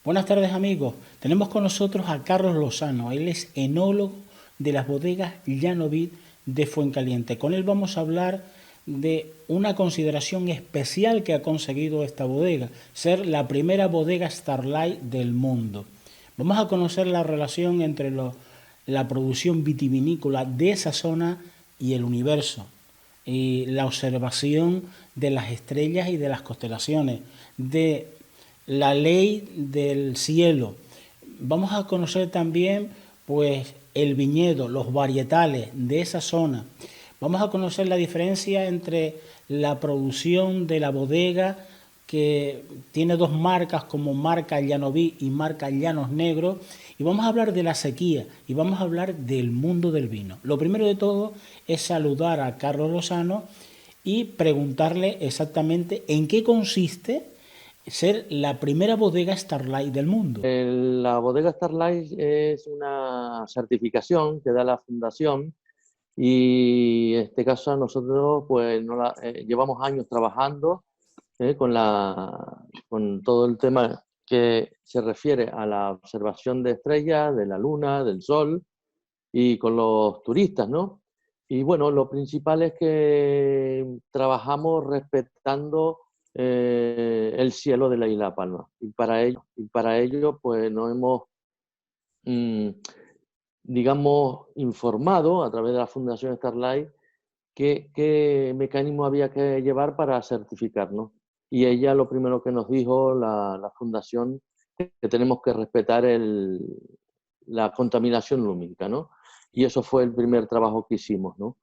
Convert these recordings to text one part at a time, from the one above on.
Buenas tardes amigos, tenemos con nosotros a Carlos Lozano, él es enólogo de las bodegas Llano Vid de Fuencaliente. Con él vamos a hablar de una consideración especial que ha conseguido esta bodega, ser la primera bodega Starlight del mundo. Vamos a conocer la relación entre la producción vitivinícola de esa zona y el universo, y la observación de las estrellas y de las constelaciones, de la ley del cielo. Vamos a conocer también pues el viñedo, los varietales de esa zona. Vamos a conocer la diferencia entre la producción de la bodega, que tiene dos marcas como marca Llanoví y marca Llanos Negros, y vamos a hablar de la sequía y vamos a hablar del mundo del vino. Lo primero de todo es saludar a Carlos Lozano y preguntarle exactamente en qué consiste ser la primera bodega Starlight del mundo. La bodega Starlight es una certificación que da la fundación y en este caso nosotros pues llevamos años trabajando con todo el tema que se refiere a la observación de estrellas, de la luna, del sol y con los turistas, ¿no? Y bueno, lo principal es que trabajamos respetando el cielo de la isla de Palma. Y para ello pues nos hemos, mm, digamos, informado a través de la Fundación Starlight qué mecanismo había que llevar para certificarnos. Y ella lo primero que nos dijo, la Fundación, que tenemos que respetar la contaminación lumínica, ¿no? Y eso fue el primer trabajo que hicimos, ¿no?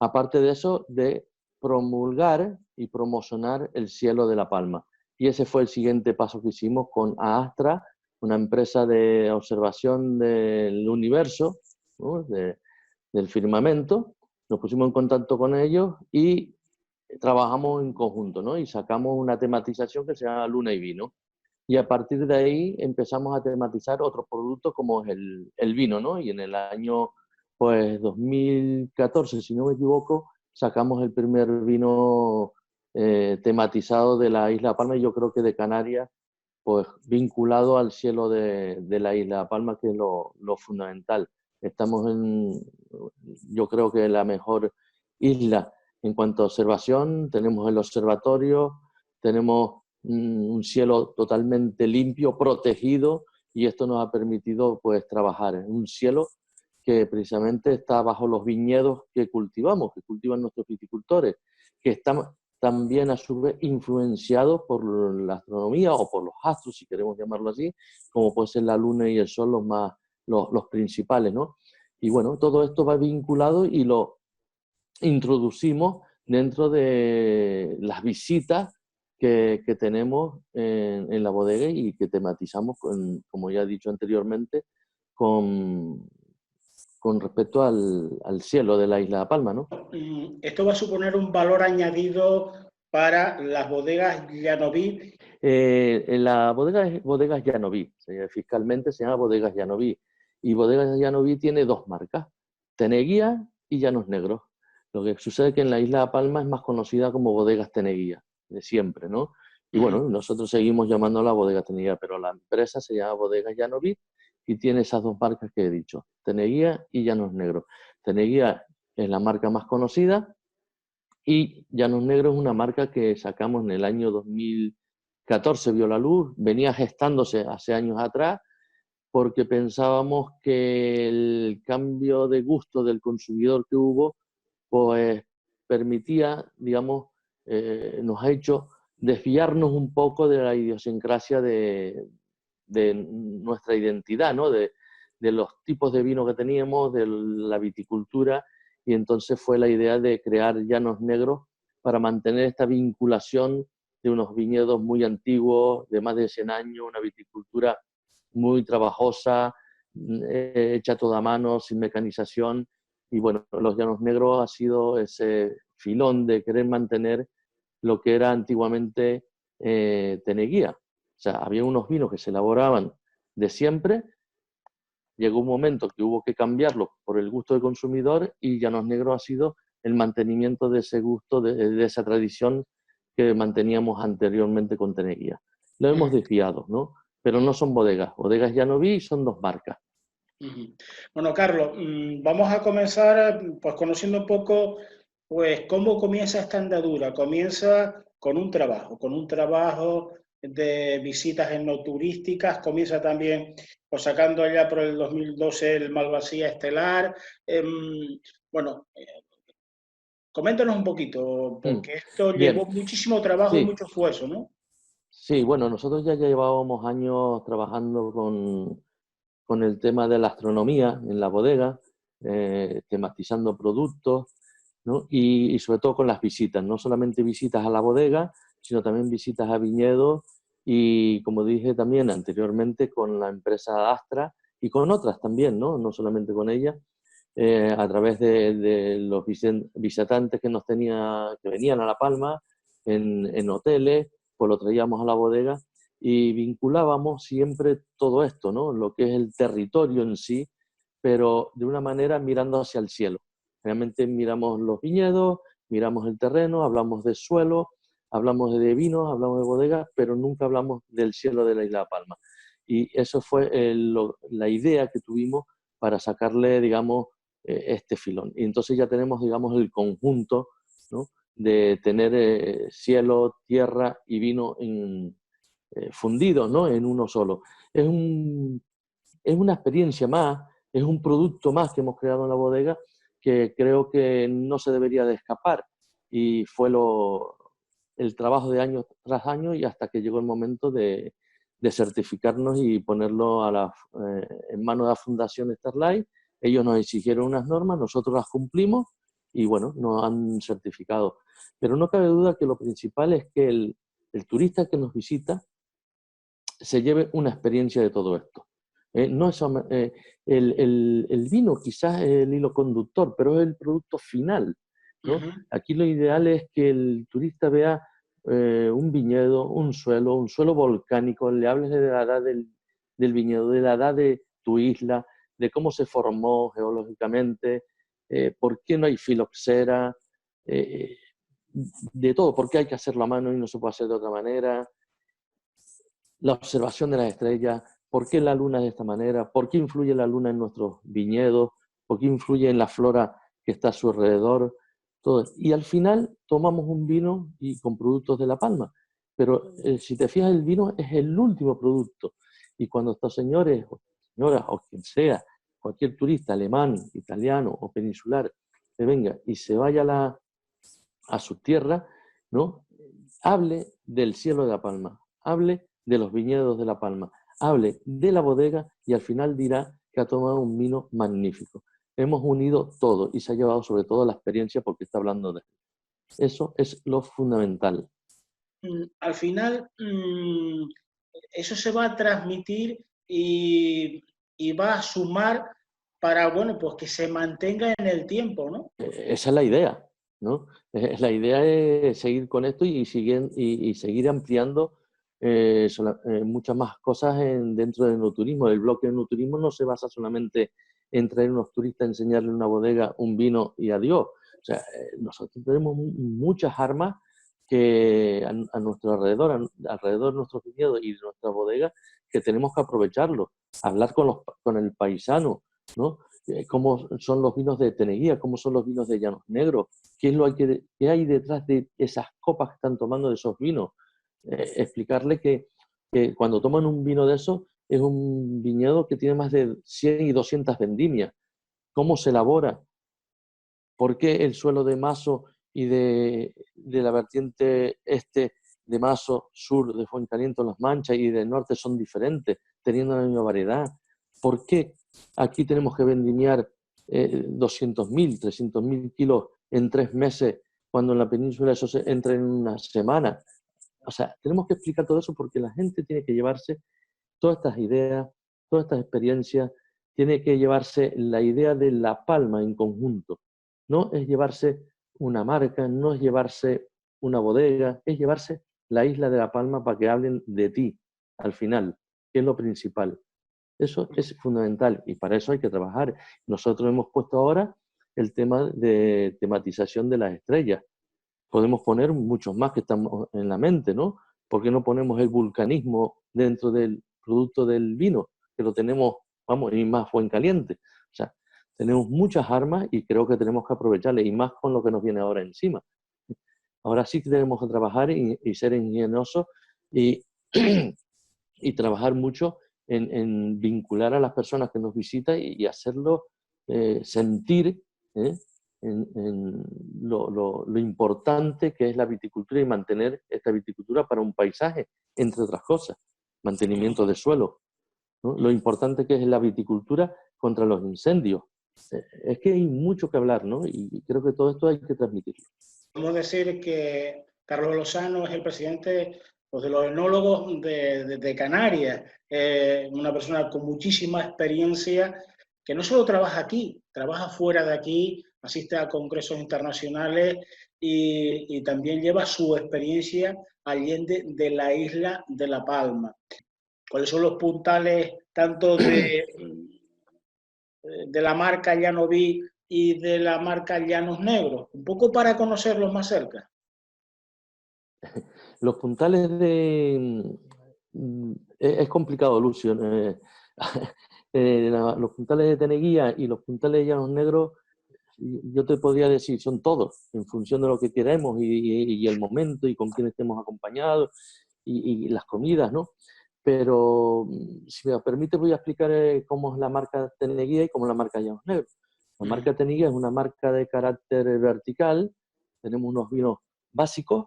Aparte de eso, de promulgar y promocionar el cielo de La Palma. Y ese fue el siguiente paso que hicimos con Astra, una empresa de observación del universo, ¿no? Del firmamento. Nos pusimos en contacto con ellos y trabajamos en conjunto, ¿no? Y sacamos una tematización que se llama Luna y Vino. Y a partir de ahí empezamos a tematizar otros productos como es el vino, ¿no? Y en el año pues 2014, si no me equivoco, sacamos el primer vino tematizado de la isla Palma y yo creo que de Canarias, pues vinculado al cielo de la isla Palma, que es lo fundamental. Estamos yo creo que la mejor isla en cuanto a observación, tenemos el observatorio, tenemos un cielo totalmente limpio, protegido, y esto nos ha permitido pues trabajar en un cielo que precisamente está bajo los viñedos que cultivamos, que cultivan nuestros viticultores, que están también a su vez influenciados por la astronomía o por los astros, si queremos llamarlo así, como puede ser la luna y el sol los principales, ¿no? Y bueno, todo esto va vinculado y lo introducimos dentro de las visitas que tenemos en la bodega y que tematizamos, como ya he dicho anteriormente, con, con respecto al cielo de la isla de Palma, ¿no? Esto va a suponer un valor añadido para las bodegas Llanoví. En la bodega es Bodegas Llanoví, fiscalmente se llama Bodegas Llanoví. Y Bodegas Llanoví tiene dos marcas, Teneguía y Llanos Negros. Lo que sucede es que en la isla de Palma es más conocida como Bodegas Teneguía, de siempre, ¿no? Y bueno, nosotros seguimos llamándola Bodega Teneguía, pero la empresa se llama Bodegas Llanoví y tiene esas dos marcas que he dicho, Teneguía y Llanos Negros. Teneguía es la marca más conocida y Llanos Negros es una marca que sacamos en el año 2014, vio la luz, venía gestándose hace años atrás, porque pensábamos que el cambio de gusto del consumidor que hubo, pues permitía, digamos, nos ha hecho desviarnos un poco de la idiosincrasia de nuestra identidad, ¿no? De los tipos de vino que teníamos, de la viticultura, y entonces fue la idea de crear Llanos Negros para mantener esta vinculación de unos viñedos muy antiguos, de más de 100 años, una viticultura muy trabajosa, hecha toda a mano, sin mecanización. Y bueno, los Llanos Negros ha sido ese filón de querer mantener lo que era antiguamente Teneguía. O sea, había unos vinos que se elaboraban de siempre, llegó un momento que hubo que cambiarlos por el gusto del consumidor y Llanos Negros ha sido el mantenimiento de ese gusto, de esa tradición que manteníamos anteriormente con Teneguía. Lo hemos desviado, ¿no? pero no son bodegas. Bodegas Llano Vid son dos marcas. Bueno, Carlos, vamos a comenzar pues conociendo un poco pues cómo comienza esta andadura. Comienza con un trabajo de visitas etnoturísticas, comienza también pues sacando allá por el 2012 el Malvasía Estelar. Bueno, coméntanos un poquito, porque esto Bien, llevó muchísimo trabajo y sí, mucho esfuerzo, ¿no? sí, bueno, nosotros ya llevábamos años trabajando con el tema de la astronomía en la bodega, tematizando productos, ¿no? Y sobre todo con las visitas, no solamente visitas a la bodega, sino también visitas a viñedos y, como dije también anteriormente, con la empresa Astra y con otras también, ¿no? No solamente con ella, a través de los visitantes que venían a La Palma en hoteles, pues lo traíamos a la bodega y vinculábamos siempre todo esto, ¿no? Lo que es el territorio en sí, pero de una manera mirando hacia el cielo. Realmente miramos los viñedos, miramos el terreno, hablamos de suelo, hablamos de vinos, hablamos de bodegas, pero nunca hablamos del cielo de la Isla de Palma. Y eso fue la idea que tuvimos para sacarle, digamos, este filón. Y entonces ya tenemos, digamos, el conjunto, ¿no? De tener cielo, tierra y vino fundidos, ¿no? En uno solo. Es una experiencia más, es un producto más que hemos creado en la bodega que creo que no se debería de escapar. Y fue el trabajo de año tras año y hasta que llegó el momento de certificarnos y ponerlo en manos de la Fundación Starlight. Ellos nos exigieron unas normas, nosotros las cumplimos y bueno, nos han certificado. Pero no cabe duda que lo principal es que el turista que nos visita se lleve una experiencia de todo esto. No es, el vino quizás es el hilo conductor, pero es el producto final, ¿no? Aquí lo ideal es que el turista vea un viñedo, un suelo volcánico, le hables de la edad del viñedo, de la edad de tu isla, de cómo se formó geológicamente, por qué no hay filoxera, de todo, por qué hay que hacerlo a mano y no se puede hacer de otra manera, la observación de las estrellas, por qué la luna es de esta manera, por qué influye la luna en nuestros viñedos, por qué influye en la flora que está a su alrededor, todo. Y al final tomamos un vino y con productos de La Palma. Pero si te fijas, el vino es el último producto. Y cuando estos señores o señoras o quien sea, cualquier turista alemán, italiano o peninsular, que venga y se vaya a su tierra, ¿no? Hable del cielo de La Palma, hable de los viñedos de La Palma, hable de la bodega y al final dirá que ha tomado un vino magnífico. Hemos unido todo y se ha llevado sobre todo la experiencia porque está hablando de él. Eso es lo fundamental. Al final, eso se va a transmitir y va a sumar para, bueno, pues que se mantenga en el tiempo, ¿no? Esa es la idea, ¿no? La idea es seguir con esto y seguir ampliando muchas más cosas dentro del enoturismo. El bloque de enoturismo no se basa solamente en traer unos turistas, enseñarle una bodega, un vino y adiós. O sea, nosotros tenemos muchas armas que a nuestro alrededor de nuestros viñedos y de nuestras bodegas, que tenemos que aprovecharlo, hablar con el paisano, ¿no? Cómo son los vinos de Teneguía, cómo son los vinos de Llanos Negros, qué hay detrás de esas copas que están tomando de esos vinos. Explicarle que cuando toman un vino de esos es un viñedo que tiene más de 100 y 200 vendimias. ¿Cómo se elabora? ¿Por qué el suelo de Mazo y de la vertiente este de Mazo, sur de Fuencaliente, Las Manchas y del norte son diferentes, teniendo la misma variedad? ¿Por qué aquí tenemos que vendimiar 200.000, 300.000 kilos en 3 meses, cuando en la península eso se entra en una semana? O sea, tenemos que explicar todo eso porque la gente tiene que llevarse todas estas ideas, todas estas experiencias, tiene que llevarse la idea de La Palma en conjunto. No es llevarse una marca, no es llevarse una bodega, es llevarse la isla de La Palma para que hablen de ti al final, que es lo principal. Eso es fundamental y para eso hay que trabajar. Nosotros hemos puesto ahora el tema de tematización de las estrellas. Podemos poner muchos más que estamos en la mente, ¿no? ¿Por qué no ponemos el vulcanismo dentro del producto del vino, que lo tenemos, vamos, y más Fuencaliente. O sea, tenemos muchas armas y creo que tenemos que aprovecharlas, y más con lo que nos viene ahora encima. Ahora sí que tenemos que trabajar y ser ingeniosos y, y trabajar mucho en vincular a las personas que nos visitan y hacerlo sentir en lo importante que es la viticultura y mantener esta viticultura para un paisaje, entre otras cosas, mantenimiento de suelo, ¿no? Lo importante que es la viticultura contra los incendios. Es que hay mucho que hablar, ¿no? Y creo que todo esto hay que transmitirlo. Podemos decir que Carlos Lozano es el presidente, pues, de los enólogos de Canarias, una persona con muchísima experiencia, que no solo trabaja aquí, trabaja fuera de aquí, asiste a congresos internacionales y también lleva su experiencia allende de la isla de La Palma. ¿Cuáles son los puntales tanto de la marca Llano Vid y de la marca Llanos Negros? Un poco para conocerlos más cerca. Los puntales es complicado, Lucio. Los puntales de Teneguía y los puntales de Llanos Negros, yo te podría decir, son todos, en función de lo que queremos y el momento y con quién estemos acompañados y las comidas, ¿no? Pero si me permite voy a explicar cómo es la marca Teneguía y cómo es la marca Llanos Negros. La marca Teneguía es una marca de carácter vertical, tenemos unos vinos básicos,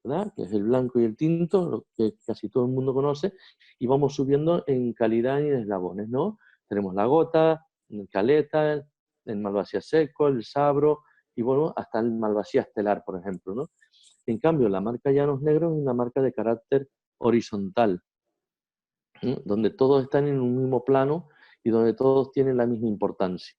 ¿verdad? Que es el blanco y el tinto, lo que casi todo el mundo conoce, y vamos subiendo en calidad y en eslabones, ¿no? Tenemos la gota, el caleta, el malvasía seco, el sabro, y bueno, hasta el malvasía estelar, por ejemplo, ¿no? En cambio, la marca Llanos Negros es una marca de carácter horizontal, ¿no? Donde todos están en un mismo plano y donde todos tienen la misma importancia.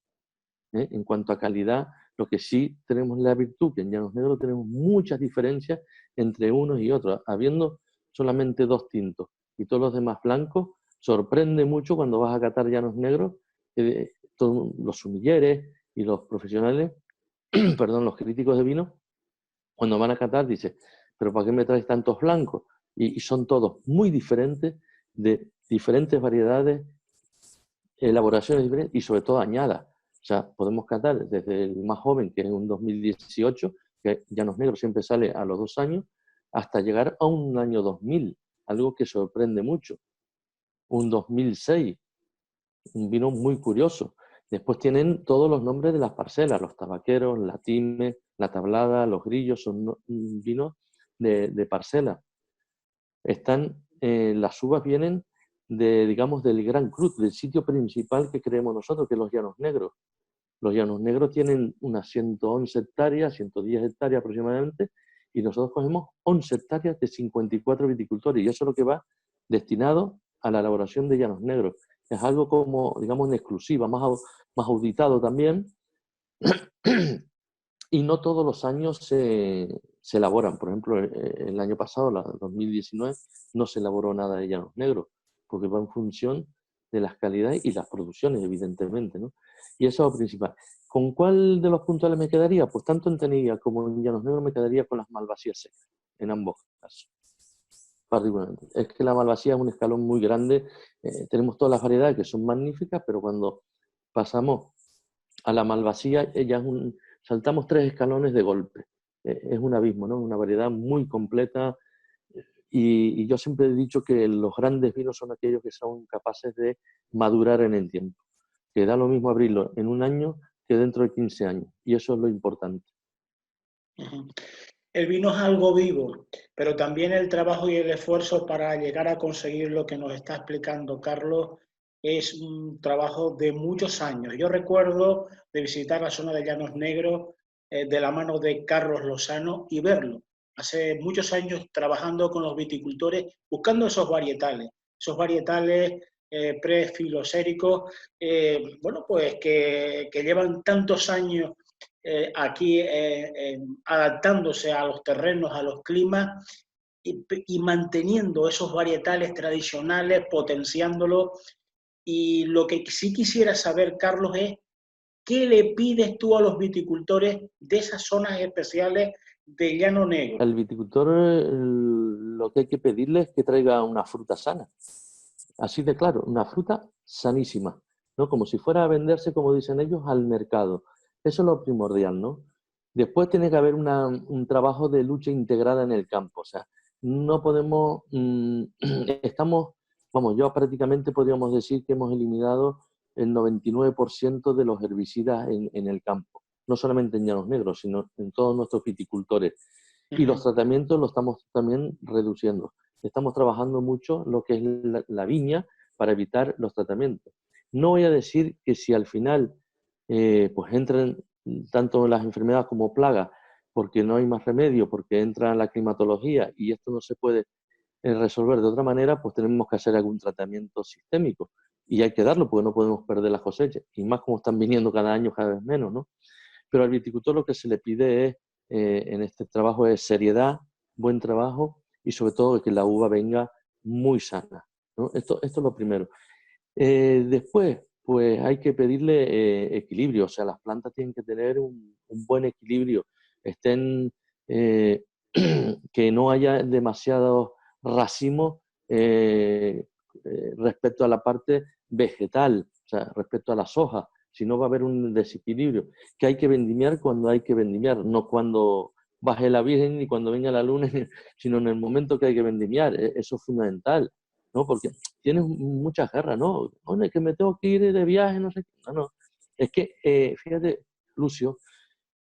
En cuanto a calidad, lo que sí tenemos la virtud, que en Llanos Negros tenemos muchas diferencias entre unos y otros, habiendo solamente 2 tintos y todos los demás blancos. Sorprende mucho cuando vas a catar Llanos Negros, todos los sumilleres y los profesionales, perdón, los críticos de vino, cuando van a catar dicen, pero ¿para qué me traes tantos blancos? Y son todos muy diferentes, de diferentes variedades, elaboraciones diferentes y sobre todo añadas. O sea, podemos catar desde el más joven, que es un 2018, que Llanos Negros siempre sale a los 2 años, hasta llegar a un año 2000, algo que sorprende mucho. Un 2006, un vino muy curioso. Después tienen todos los nombres de las parcelas, los tabaqueros, la time, la tablada, los grillos, son vinos de parcela. Las uvas vienen digamos, del Gran Cruz, del sitio principal que creemos nosotros, que es los Llanos Negros. Los Llanos Negros tienen unas 111 hectáreas, 110 hectáreas aproximadamente, y nosotros cogemos 11 hectáreas de 54 viticultores, y eso es lo que va destinado a la elaboración de Llanos Negros. Es algo como, digamos, en exclusiva, más auditado también, y no todos los años se elaboran. Por ejemplo, el año pasado, 2019, no se elaboró nada de Llanos Negros, porque va en función de las calidades y las producciones, evidentemente, ¿no? Y eso es lo principal. ¿Con cuál de los puntuales me quedaría? Pues tanto en Teneguía como en Llanos Negros me quedaría con las malvasías secas, en ambos casos. Particularmente. Es que la malvasía es un escalón muy grande. Tenemos todas las variedades que son magníficas, pero cuando pasamos a la malvasía, saltamos 3 escalones de golpe. Es un abismo, ¿no? Una variedad muy completa. Y yo siempre he dicho que los grandes vinos son aquellos que son capaces de madurar en el tiempo. Que da lo mismo abrirlo en un año que dentro de 15 años. Y eso es lo importante. El vino es algo vivo, pero también el trabajo y el esfuerzo para llegar a conseguir lo que nos está explicando Carlos es un trabajo de muchos años. Yo recuerdo de visitar la zona de Llanos Negros de la mano de Carlos Lozano y verlo. Hace muchos años trabajando con los viticultores, buscando esos varietales prefiloséricos, bueno, pues que llevan tantos años aquí adaptándose a los terrenos, a los climas y manteniendo esos varietales tradicionales, potenciándolos. Y lo que sí quisiera saber, Carlos, es ¿qué le pides tú a los viticultores de esas zonas especiales de Llano Negro? Al viticultor lo que hay que pedirle es que traiga una fruta sana. así de claro, una fruta sanísima, ¿no? Como si fuera a venderse, como dicen ellos, al mercado. Eso es lo primordial, ¿no? Después tiene que haber un trabajo de lucha integrada en el campo. O sea, no podemos, estamos, vamos, yo prácticamente podríamos decir que hemos eliminado el 99% de los herbicidas en el campo. No solamente en Llanos Negros, sino en todos nuestros viticultores. Y los tratamientos los estamos también reduciendo. Estamos trabajando mucho lo que es la viña para evitar los tratamientos. No voy a decir que si al final pues entran tanto las enfermedades como plagas, porque no hay más remedio, porque entra la climatología y esto no se puede resolver de otra manera, pues tenemos que hacer algún tratamiento sistémico. Y hay que darlo porque no podemos perder las cosechas. Y más como están viniendo cada año cada vez menos, ¿no? Pero al viticultor lo que se le pide es, en este trabajo es seriedad, buen trabajo y sobre todo que la uva venga muy sana, ¿no? Esto es lo primero. Después, pues hay que pedirle equilibrio, o sea, las plantas tienen que tener un buen equilibrio, estén, que no haya demasiados racimos respecto a la parte vegetal, o sea, respecto a las hojas, si no va a haber un desequilibrio, que hay que vendimiar cuando hay que vendimiar, no cuando baje la Virgen ni cuando venga la luna, sino en el momento que hay que vendimiar, eso es fundamental, ¿no? Porque tienes muchas guerras, ¿no? ¿Dónde es que me tengo que ir de viaje? No sé qué. No, no. Es que, fíjate, Lucio,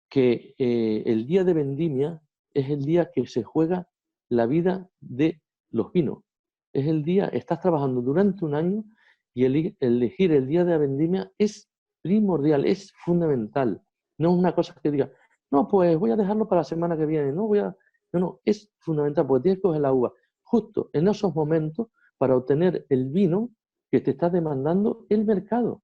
que el día de vendimia es el día que se juega la vida de los vinos. Es el día, estás trabajando durante un año y elegir el día de la vendimia es primordial, es fundamental. No es una cosa que diga, no, pues voy a dejarlo para la semana que viene, no, no, es fundamental porque tienes que coger la uva justo en esos momentos para obtener el vino que te está demandando el mercado.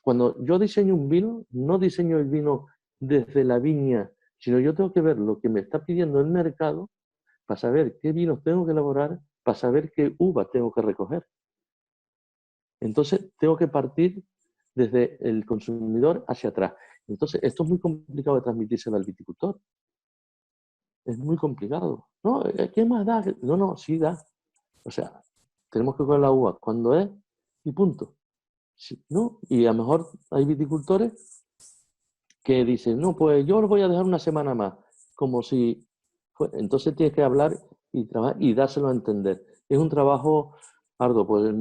Cuando yo diseño un vino, no diseño el vino desde la viña, sino yo tengo que ver lo que me está pidiendo el mercado para saber qué vinos tengo que elaborar, para saber qué uva tengo que recoger. Entonces, tengo que partir desde el consumidor hacia atrás. Entonces, esto es muy complicado de transmitírselo al viticultor. Es muy complicado. No, ¿qué más da? No, no, sí da. O sea, tenemos que coger la uva cuando es y punto. Sí, ¿no? Y a lo mejor hay viticultores que dicen, no, pues yo lo voy a dejar una semana más, como si... Entonces tienes que hablar y trabajar y dárselo a entender. Es un trabajo arduo, pues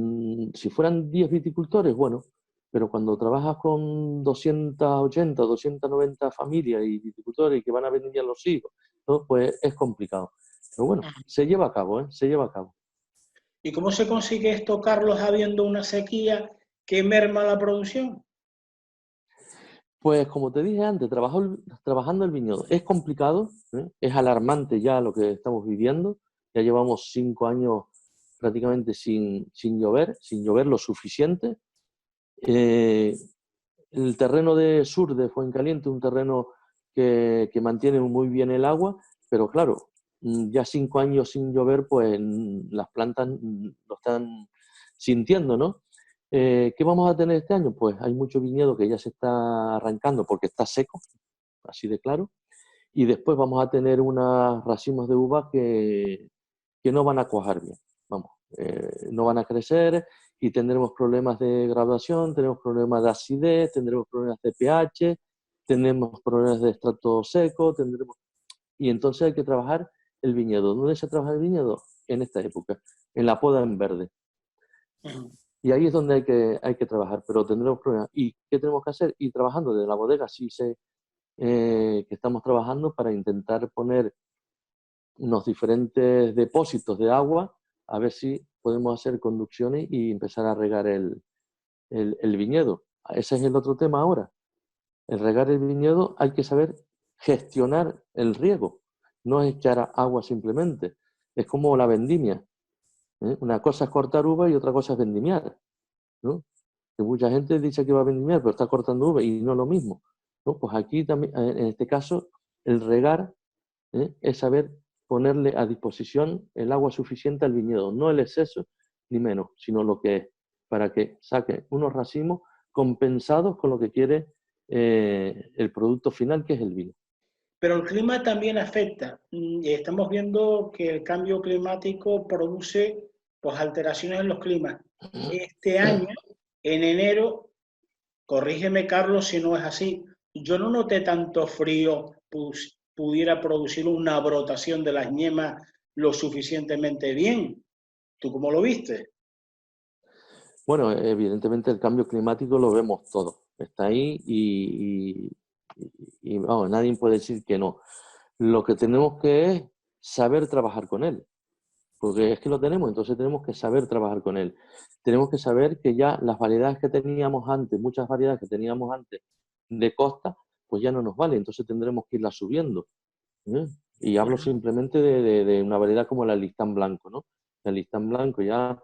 si fueran 10 viticultores, bueno, pero cuando trabajas con 280, 290 familias y viticultores que van a venir a los hijos, ¿no? Pues es complicado. Pero bueno, se lleva a cabo, ¿eh? Se lleva a cabo. ¿Y cómo se consigue esto, Carlos, habiendo una sequía que merma la producción? Pues como te dije antes, trabajando el viñedo es complicado, ¿eh? Es alarmante ya lo que estamos viviendo. Ya llevamos 5 años prácticamente sin llover lo suficiente. Eh, el terreno de sur de Fuencaliente es un terreno que mantiene muy bien el agua, pero claro, ya 5 años sin llover, pues las plantas lo están sintiendo, ¿no? ¿Qué vamos a tener este año? Pues hay mucho viñedo que ya se está arrancando porque está seco, así de claro, y después vamos a tener unos racimos de uva que no van a cuajar bien, vamos, no van a crecer y tendremos problemas de graduación, tendremos problemas de acidez, tendremos problemas de pH, tendremos problemas de extracto seco, y entonces hay que trabajar el viñedo. ¿Dónde se trabaja el viñedo? En esta época, en la poda en verde. Y ahí es donde hay que trabajar, pero tendremos problemas. ¿Y qué tenemos que hacer? Ir trabajando desde la bodega, sí sé que estamos trabajando para intentar poner unos diferentes depósitos de agua, a ver si podemos hacer conducciones y empezar a regar el viñedo. Ese es el otro tema ahora. El regar el viñedo hay que saber gestionar el riego, no es echar agua simplemente. Es como la vendimia, ¿eh? Una cosa es cortar uva y otra cosa es vendimiar, ¿no? Que mucha gente dice que va a vendimiar, pero está cortando uva y no es lo mismo, ¿no? Pues aquí también, en este caso, el regar, es saber ponerle a disposición el agua suficiente al viñedo, no el exceso ni menos, sino lo que es, para que saque unos racimos compensados con lo que quiere el producto final, que es el vino. Pero el clima también afecta. Estamos viendo que el cambio climático produce pues alteraciones en los climas. Este año, en enero, corrígeme Carlos si no es así, yo no noté tanto frío, pues pudiera producir una brotación de las ñemas lo suficientemente bien. ¿Tú cómo lo viste? Bueno, evidentemente el cambio climático lo vemos todo. Está ahí y, vamos, nadie puede decir que no. Lo que tenemos que es saber trabajar con él, porque es que lo tenemos, entonces tenemos que saber trabajar con él. Tenemos que saber que ya las variedades que teníamos antes, muchas variedades que teníamos antes de costa, pues ya no nos vale, entonces tendremos que irlas subiendo. ¿Eh? Y hablo simplemente de una variedad como el listán blanco, ¿no? El listán blanco ya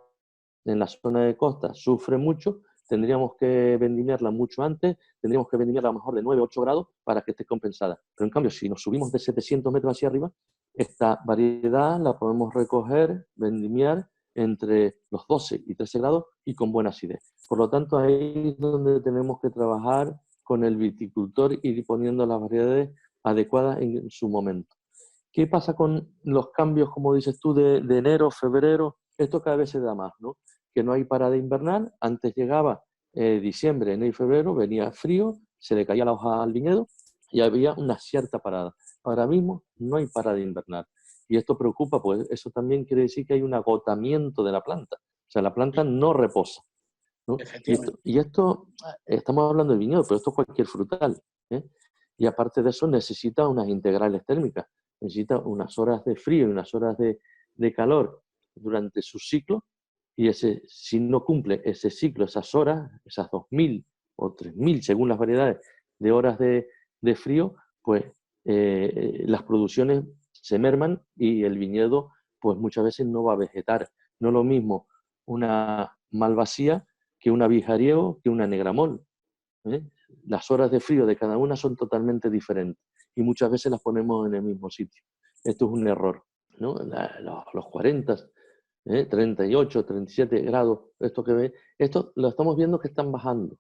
en la zona de costa sufre mucho, tendríamos que vendimiarla mucho antes, tendríamos que vendimiarla a lo mejor de 9, 8 grados para que esté compensada. Pero en cambio, si nos subimos de 700 metros hacia arriba, esta variedad la podemos recoger, vendimiar entre los 12 y 13 grados y con buena acidez. Por lo tanto, ahí es donde tenemos que trabajar con el viticultor y ir poniendo las variedades adecuadas en su momento. ¿Qué pasa con los cambios, como dices tú, de enero, febrero? Esto cada vez se da más, ¿no? Que no hay parada invernal. Antes llegaba diciembre, enero y febrero, venía frío, se le caía la hoja al viñedo y había una cierta parada. Ahora mismo no hay parada invernal. Y esto preocupa, pues eso también quiere decir que hay un agotamiento de la planta. O sea, la planta no reposa, ¿no? Efectivamente. Y esto, estamos hablando de viñedo, pero esto es cualquier frutal, ¿eh? Y aparte de eso necesita unas integrales térmicas, necesita unas horas de frío y unas horas de calor durante su ciclo, y ese, si no cumple ese ciclo, esas horas, esas 2000 o 3000, según las variedades, de horas de frío, pues las producciones se merman y el viñedo pues muchas veces no va a vegetar. No es lo mismo una malvasía que una bijariego, que una negramol, ¿eh? Las horas de frío de cada una son totalmente diferentes y muchas veces las ponemos en el mismo sitio. Esto es un error, ¿no? Los 40, 38, 37 grados, esto que ve, esto lo estamos viendo que están bajando,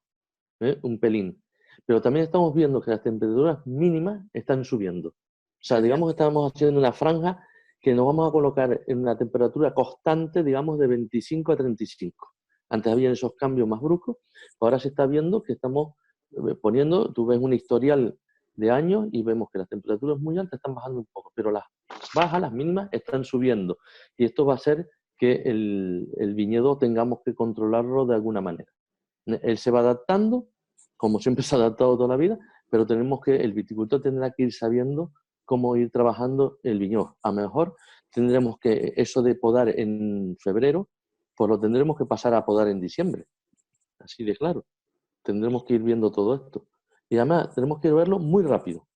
un pelín, pero también estamos viendo que las temperaturas mínimas están subiendo. O sea, digamos que estamos haciendo una franja que nos vamos a colocar en una temperatura constante, digamos, de 25 a 35. Antes había esos cambios más bruscos, ahora se está viendo que estamos poniendo, tú ves un historial de años y vemos que las temperaturas muy altas están bajando un poco, pero las bajas, las mínimas, están subiendo. Y esto va a hacer que el viñedo tengamos que controlarlo de alguna manera. Él se va adaptando, como siempre se ha adaptado toda la vida, pero tenemos que, el viticultor tendrá que ir sabiendo cómo ir trabajando el viñedo. A lo mejor tendremos que, eso de podar en febrero, pues lo tendremos que pasar a podar en diciembre. Así de claro. Tendremos que ir viendo todo esto. Y además tenemos que verlo muy rápido.